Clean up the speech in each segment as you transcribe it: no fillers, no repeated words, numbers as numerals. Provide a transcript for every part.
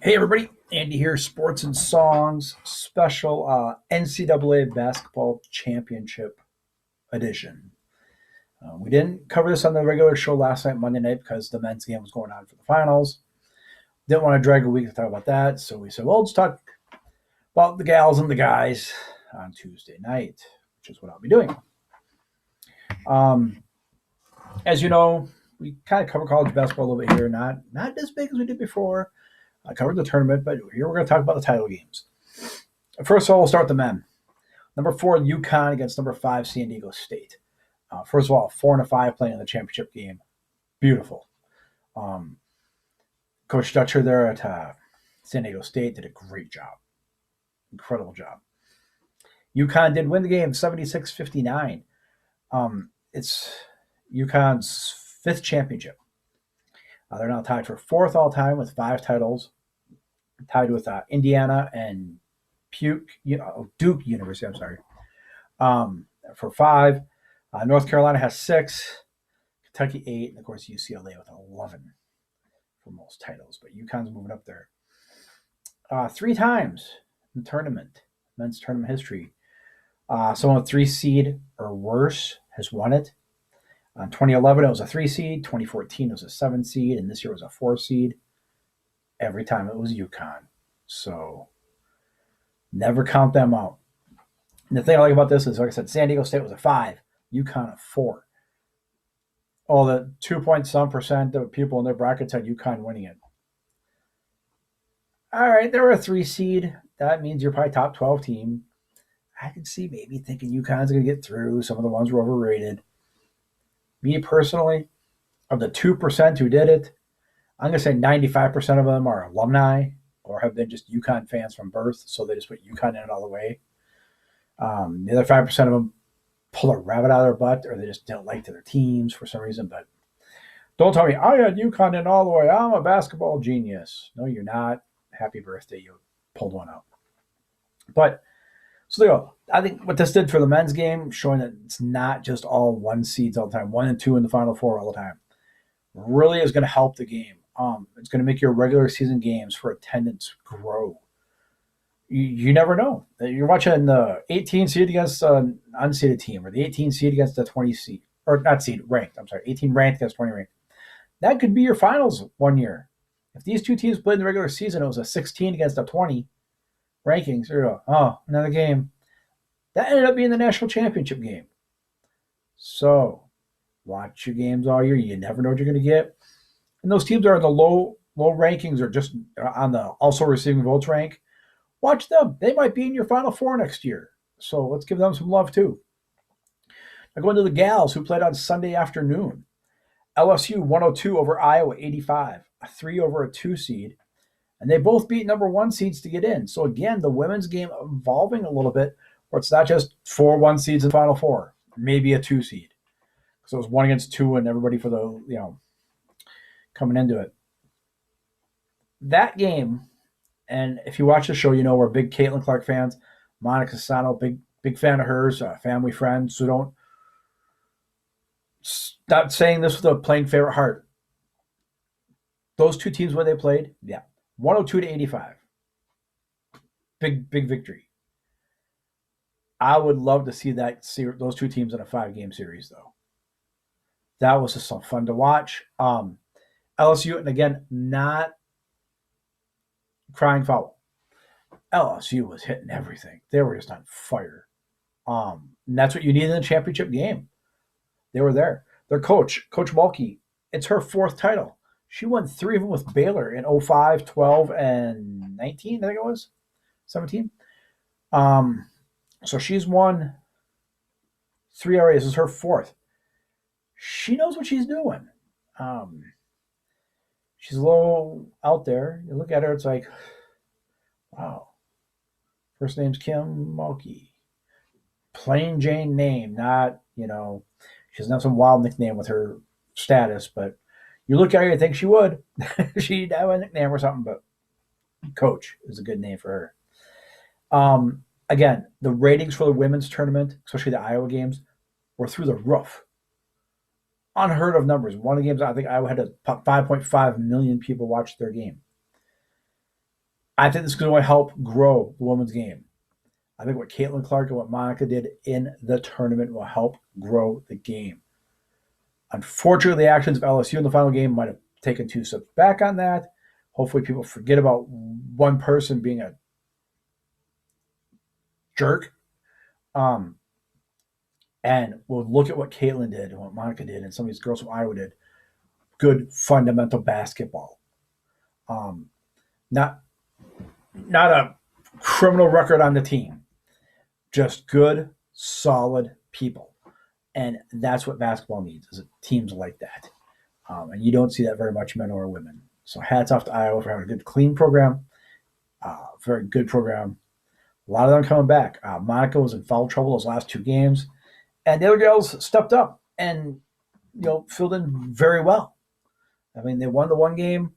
Hey everybody, Andy here, Sports and Songs special NCAA Basketball Championship edition. We didn't cover this on the regular show last night, Monday night, because the men's game was going on for the finals. Didn't want to drag a week to talk about that, so we said, well, let's talk about the gals and the guys on Tuesday night, which is what I'll be doing. As you know, we kind of cover college basketball a little bit here, not as big as we did before. I covered the tournament, but here we're going to talk about the title games. First of all, we'll start with the men. Number 4, UConn against number 5, San Diego State. First of all, 4 and a 5 playing in the championship game. Beautiful. Coach Dutcher there at San Diego State did a great job. Incredible job. UConn did win the game 76-59. It's UConn's 5th championship. They're now tied for 4th all-time with 5 titles, tied with Indiana and Duke University, for 5. North Carolina has 6, Kentucky 8, and of course UCLA with 11 for most titles. But UConn's moving up there. 3 times in the tournament, men's tournament history. Someone with 3 seed or worse has won it. In 2011, it was a 3 seed. 2014, it was a 7 seed. And this year was a 4 seed. Every time it was UConn. So never count them out. And the thing I like about this is, like I said, San Diego State was a 5. UConn a 4. Oh, the 2.some% of people in their brackets had UConn winning it. All right, they were a 3 seed. That means you're probably top 12 team. I could see maybe thinking UConn's going to get through. Some of the ones were overrated. Me personally, of the 2% who did it, I'm going to say 95% of them are alumni or have been just UConn fans from birth, so they just put UConn in it all the way. The other 5% of them pull a rabbit out of their butt, or they just don't like their teams for some reason. But don't tell me, I had UConn in all the way. I'm a basketball genius. No, you're not. Happy birthday. You pulled one out. But so there you go. I think what this did for the men's game, showing that it's not just all 1 seeds all the time, 1 and 2 in the Final Four all the time, really is going to help the game. It's going to make your regular season games for attendance grow. You never know. You're watching the 18 seed against an unseeded team, or the 18 seed against the 20 seed, or not seed, ranked. I'm sorry, 18 ranked against 20 ranked. That could be your finals one year. If these two teams played in the regular season, it was a 16 against a 20 rankings. Oh, another game. That ended up being the national championship game. So watch your games all year. You never know what you're going to get. And those teams are in the low rankings or just on the also receiving votes rank. Watch them. They might be in your Final Four next year. So let's give them some love too. Now going to the gals who played on Sunday afternoon. LSU 102 over Iowa 85, a 3 over a 2 seed. And they both beat number 1 seeds to get in. So again, the women's game evolving a little bit, where it's not just 4 1 seeds in the Final Four, maybe a 2 seed. So it was 1 against 2 and everybody for the, coming into it. That game, and if you watch the show, we're big Caitlin Clark fans. Monica Sano, big fan of hers, family friend. So don't stop saying this with a playing favorite heart. Those 2 teams where they played, 102 to 85. Big victory. I would love to see those 2 teams in a 5-game series, though. That was just some fun to watch. LSU, and again, not crying foul. LSU was hitting everything. They were just on fire. And that's what you need in the championship game. They were there. Their coach, Coach Mulkey, it's her 4th title. She won 3 of them with Baylor in 05, 12, and 19, I think it was. 17. So she's won 3 already. This is her 4th. She knows what she's doing. She's a little out there. You look at her, it's like, wow. First name's Kim Mulkey. Plain Jane name, not, she doesn't have some wild nickname with her status, but you look at her, you think she would. She'd have a nickname or something, but Coach is a good name for her. Again, the ratings for the women's tournament, especially the Iowa games, were through the roof. Unheard of numbers. One of the games, I think Iowa had 5.5 million people watch their game. I think this is going to help grow the women's game. I think what Caitlin Clark and what Monica did in the tournament will help grow the game. Unfortunately, the actions of LSU in the final game might have taken 2 steps back on that. Hopefully, people forget about one person being a jerk. And we'll look at what Caitlin did and what Monica did and some of these girls from Iowa did. Good fundamental basketball. Um, not a criminal record on the team. Just good, solid people. And that's what basketball needs, is teams like that. And you don't see that very much, men or women. So hats off to Iowa for having a good, clean program. Very good program. A lot of them coming back. Monica was in foul trouble those last 2 games. And the other girls stepped up and, filled in very well. I mean, they won the one game,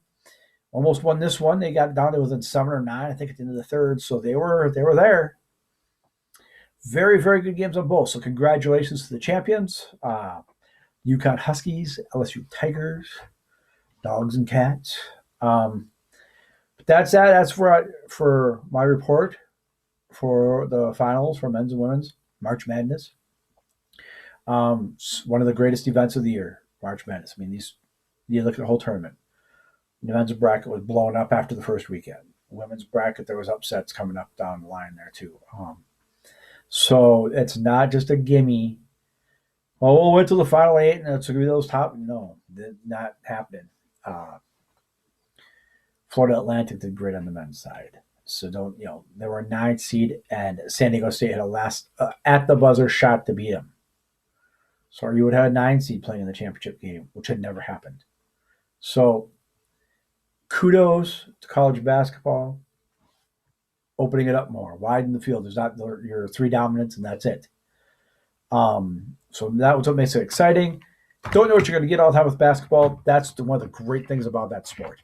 almost won this one. They got down to within 7 or 9, I think, at the end of the third. So they were there. Very, very good games on both. So congratulations to the champions. UConn Huskies, LSU Tigers, Dogs and Cats. But that's that. That's for my report for the finals for men's and women's March Madness. One of the greatest events of the year, March Madness. I mean, you look at the whole tournament. The men's bracket was blown up after the first weekend. Women's bracket, there was upsets coming up down the line there too. So it's not just a gimme. Well, we'll wait till the final 8 and it's going to be those top. No, not happening. Florida Atlantic did great on the men's side. So there were 9 seed and San Diego State had a last at the buzzer shot to beat them. So you would have a 9 seed playing in the championship game, which had never happened. So kudos to college basketball, opening it up more, widen the field. There's not your 3 dominants and that's it. So that was what makes it exciting. Don't know what you're going to get all the time with basketball. That's one of the great things about that sport.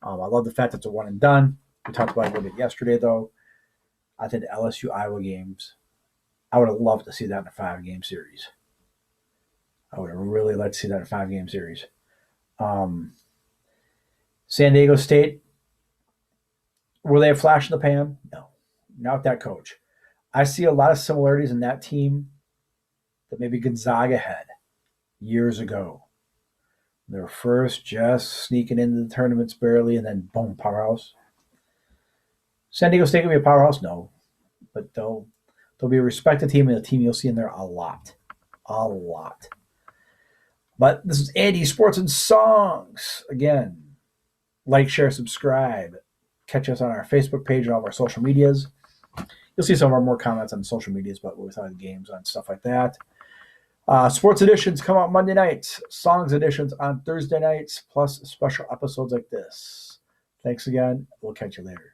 I love the fact that it's a one and done. We talked about it a little bit yesterday, though. I think the LSU Iowa games, I would have loved to see that in a 5-game series. I would have really liked to see that in a 5-game series. San Diego State, were they a flash in the pan? No, not that coach. I see a lot of similarities in that team that maybe Gonzaga had years ago. They were first just sneaking into the tournaments barely, and then boom, powerhouse. San Diego State will be a powerhouse? No. But they'll be a respected team, and a team you'll see in there a lot. A lot. But this is Andy Sports and Songs. Again, like, share, subscribe. Catch us on our Facebook page and all of our social medias. You'll see some of our more comments on social medias, but with the games and stuff like that. Sports editions come out Monday nights. Songs editions on Thursday nights, plus special episodes like this. Thanks again. We'll catch you later.